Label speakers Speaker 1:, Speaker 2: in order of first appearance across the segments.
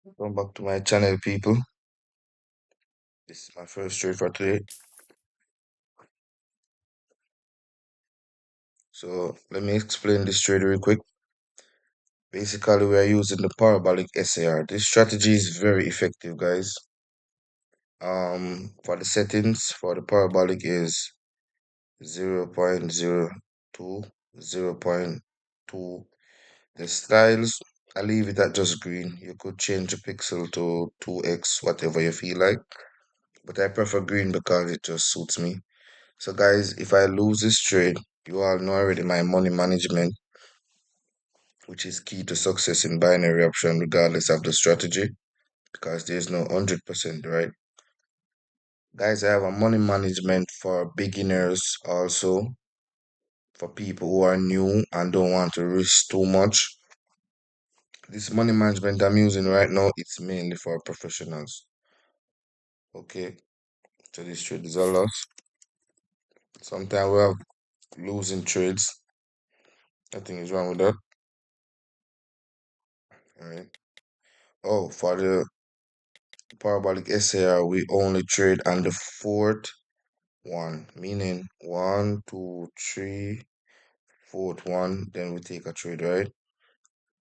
Speaker 1: Welcome back to my channel, people. This is my first trade for today. So let me explain this trade real quick. Basically, we are using the Parabolic SAR. This strategy is very effective, guys. For the settings for the Parabolic is 0.02, 0.2. The styles, I leave it at just green. You could change the pixel to 2x, whatever you feel like. But I prefer green because it just suits me. So guys, if I lose this trade, you all know already my money management, which is key to success in binary option regardless of the strategy, because there's no 100%, right? Guys, I have a money management for beginners also, for people who are new and don't want to risk too much. This money management I'm using right now, it's mainly for professionals. Okay, so this trade is a loss. Sometimes we have losing trades. Nothing is wrong with that. All right. Oh, for the Parabolic SAR, we only trade on the fourth one, meaning one, two, three, fourth one, then we take a trade, right?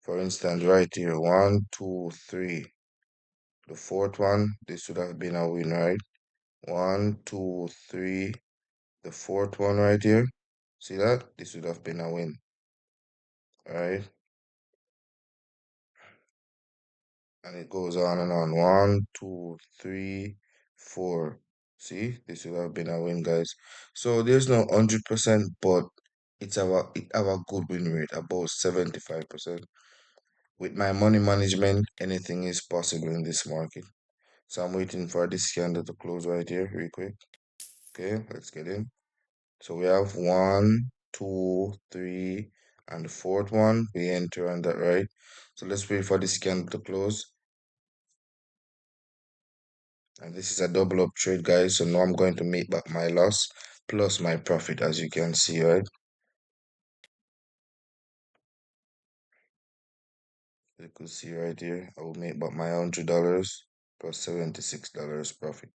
Speaker 1: For instance, right here, one, two, three. The fourth one, this should have been a win, right? One, two, three. The fourth one right here. See that? This would have been a win, right? And it goes on and on. One, two, three, four. See, this would have been a win, guys. So there's no 100%, but it have a good win rate, about 75%. With my money management, anything is possible in this market. So I'm waiting for this candle to close right here, real quick. Okay, let's get in. So we have one, two, three, and the fourth one. We enter on that, right? So let's wait for this candle to close. And this is a double up trade, guys. So now I'm going to make back my loss plus my profit, as you can see, right? You could see right here, I will make back my $100 plus $76 profit.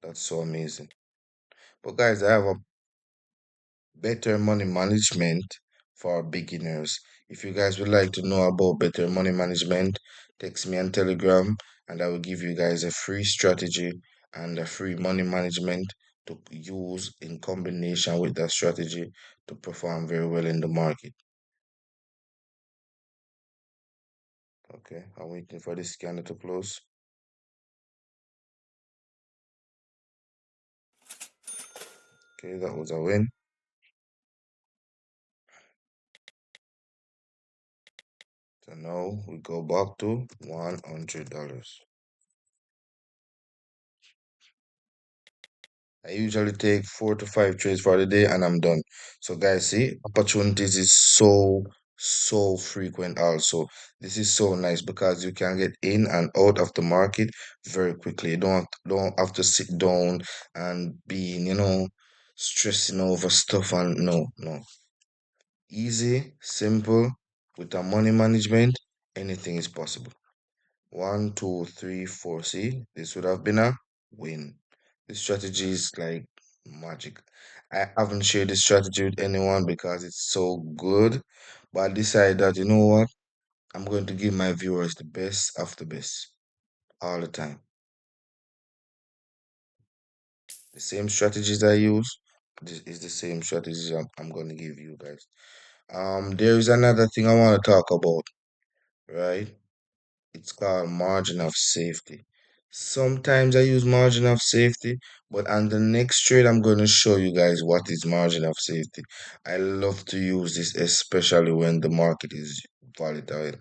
Speaker 1: That's so amazing. But guys, I have a better money management for beginners. If you guys would like to know about better money management, text me on Telegram and I will give you guys a free strategy and a free money management to use in combination with that strategy to perform very well in the market. Okay, I'm waiting for this scanner to close. Okay, that was a win. So now we go back to $100. I usually take 4 to 5 trades for the day and I'm done. So guys, see, opportunities is so frequent also. This is so nice because you can get in and out of the market very quickly. You don't have to sit down and be, stressing over stuff and no. Easy, simple, with a money management, anything is possible. One, two, three, four. See, this would have been a win. This strategy is like magic. I haven't shared this strategy with anyone because it's so good. But I decided that, you know what? I'm going to give my viewers the best of the best all the time. The same strategies I use, this is the same strategies I'm going to give you guys. There is another thing I want to talk about, right? It's called margin of safety. Sometimes I use margin of safety, but on the next trade, I'm going to show you guys what is margin of safety. I love to use this, especially when the market is volatile,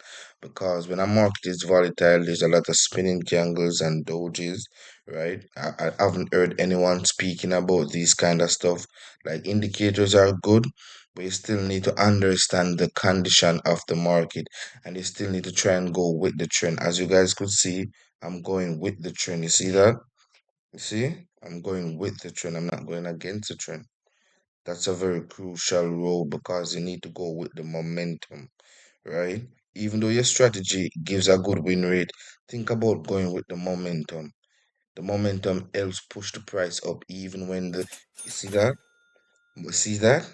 Speaker 1: because when a market is volatile, there's a lot of spinning candles and dojis, right? I haven't heard anyone speaking about these kind of stuff. Like indicators are good, but you still need to understand the condition of the market and you still need to try and go with the trend. As you guys could see, I'm going with the trend. You see that? You see? I'm going with the trend. I'm not going against the trend. That's a very crucial role because you need to go with the momentum, right? Even though your strategy gives a good win rate, think about going with the momentum. The momentum helps push the price up even when the you see that? See that?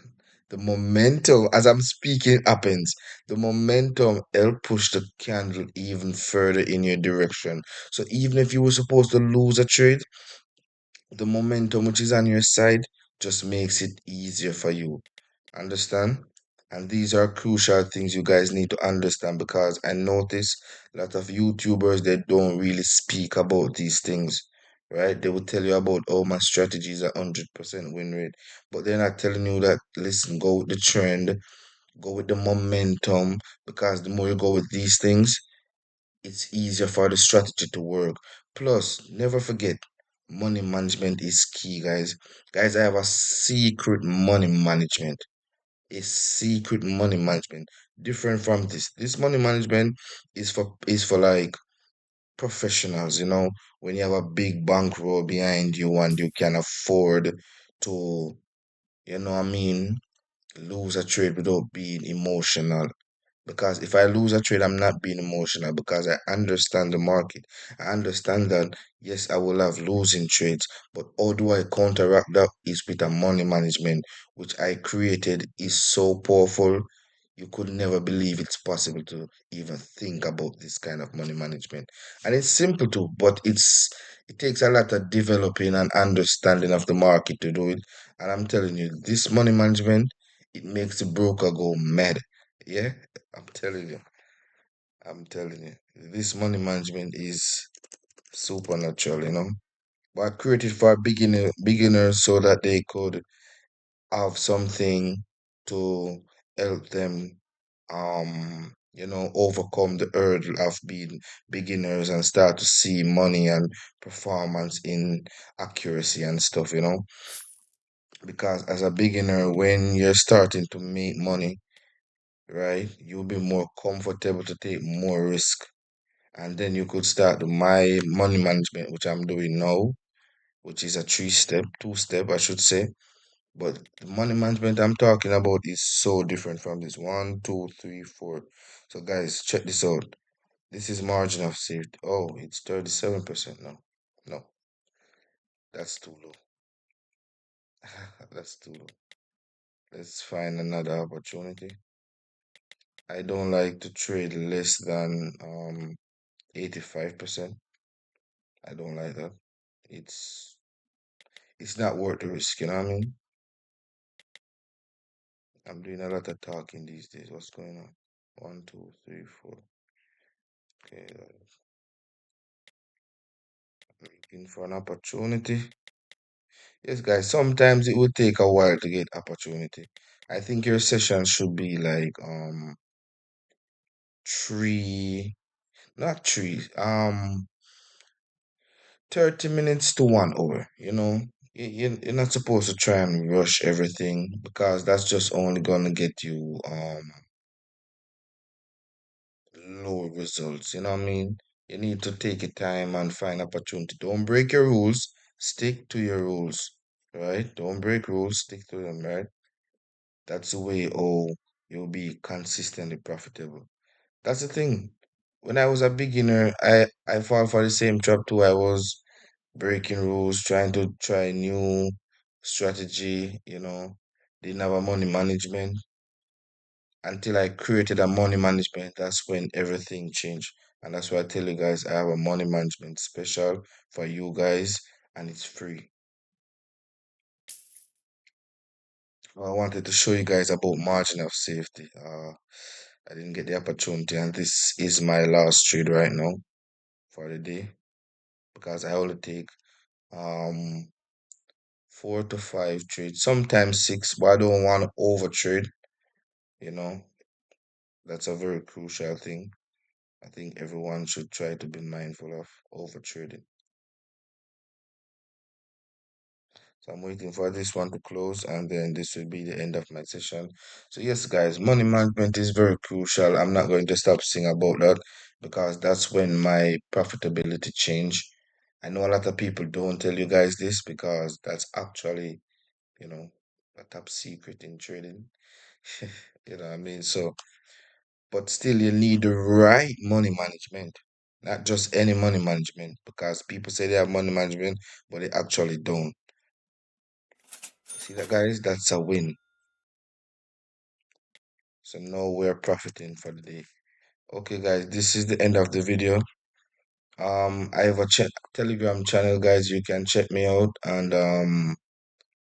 Speaker 1: The momentum, as I'm speaking, happens. The momentum help push the candle even further in your direction. So even if you were supposed to lose a trade, the momentum which is on your side just makes it easier for you. Understand? And these are crucial things you guys need to understand because I notice a lot of YouTubers they don't really speak about these things, right? They will tell you about oh my strategy is 100% win rate, but they're not telling you that listen, go with the trend, go with the momentum, because the more you go with these things, it's easier for the strategy to work. Plus, never forget, money management is key, guys. Guys, I have a secret money management. A secret money management. Different from this. This money management is for like professionals, when you have a big bankroll behind you and you can afford to, what I mean, lose a trade without being emotional. Because if I lose a trade, I'm not being emotional because I understand the market. I understand that, yes, I will have losing trades, but how do I counteract that is with a money management, which I created is so powerful. You could never believe it's possible to even think about this kind of money management. And it's simple too, but it takes a lot of developing and understanding of the market to do it. And I'm telling you, this money management, it makes the broker go mad. Yeah, I'm telling you, I'm telling you, this money management is supernatural, But I created for beginners so that they could have something to help them, overcome the hurdle of being beginners and start to see money and performance in accuracy and stuff, Because as a beginner, when you're starting to make money, right, you'll be more comfortable to take more risk. And then you could start my money management, which I'm doing now, which is a two-step, I should say. But the money management I'm talking about is so different from this. One, two, three, four. So guys, check this out. This is margin of safety. Oh, it's 37% now. No, that's too low. That's too low. Let's find another opportunity. I don't like to trade less than 85%. I don't like that. It's it's not worth the risk, you know what I mean? I'm doing a lot of talking these days. What's going on? One, two, three, four. Okay, looking for an opportunity. Yes, guys, sometimes it will take a while to get opportunity. I think your session should be like three, not three, 30 minutes to 1 hour, You're not supposed to try and rush everything because that's just only gonna get you low results. You know what I mean? You need to take your time and find opportunity. Don't break your rules. Stick to your rules, right? Don't break rules. Stick to them, right? That's the way. Oh, you'll be consistently profitable. That's the thing. When I was a beginner, I fall for the same trap too. I was breaking rules, trying to try new strategy. Didn't have a money management until I created a money management. That's when everything changed. And that's why I tell you guys I have a money management special for you guys and it's free. I wanted to show you guys about margin of safety. I didn't get the opportunity, and this is my last trade right now for the day because I only take um 4 to 5 trades, sometimes six, but I don't want to over trade, you know. That's a very crucial thing. I think everyone should try to be mindful of over trading. So I'm waiting for this one to close and then this will be the end of my session. So yes, guys, money management is very crucial. I'm not going to stop saying about that because that's when my profitability change. I know a lot of people don't tell you guys this because that's actually, you know, a top secret in trading. You know what I mean? So but still you need the right money management, not just any money management, because people say they have money management, but they actually don't. See that, guys? That's a win. So now we're profiting for the day. Okay, guys, this is the end of the video. I have a Telegram channel, guys. You can check me out and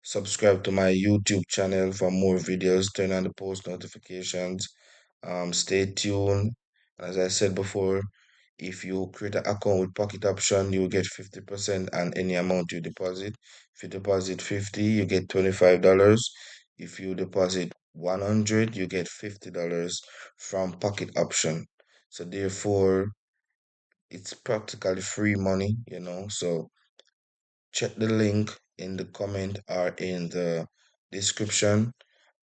Speaker 1: subscribe to my YouTube channel for more videos. Turn on the post notifications. Stay tuned. As I said before, if you create an account with pocket option, you get 50% on any amount you deposit. If you deposit 50, you get $25. If you deposit 100, you get $50 from pocket option. So therefore, it's practically free money. So check the link in the comment or in the description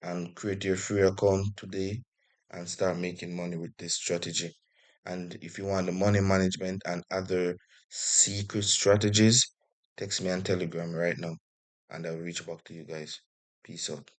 Speaker 1: and create your free account today and start making money with this strategy. And if you want the money management and other secret strategies, text me on Telegram right now and I'll reach back to you guys. Peace out.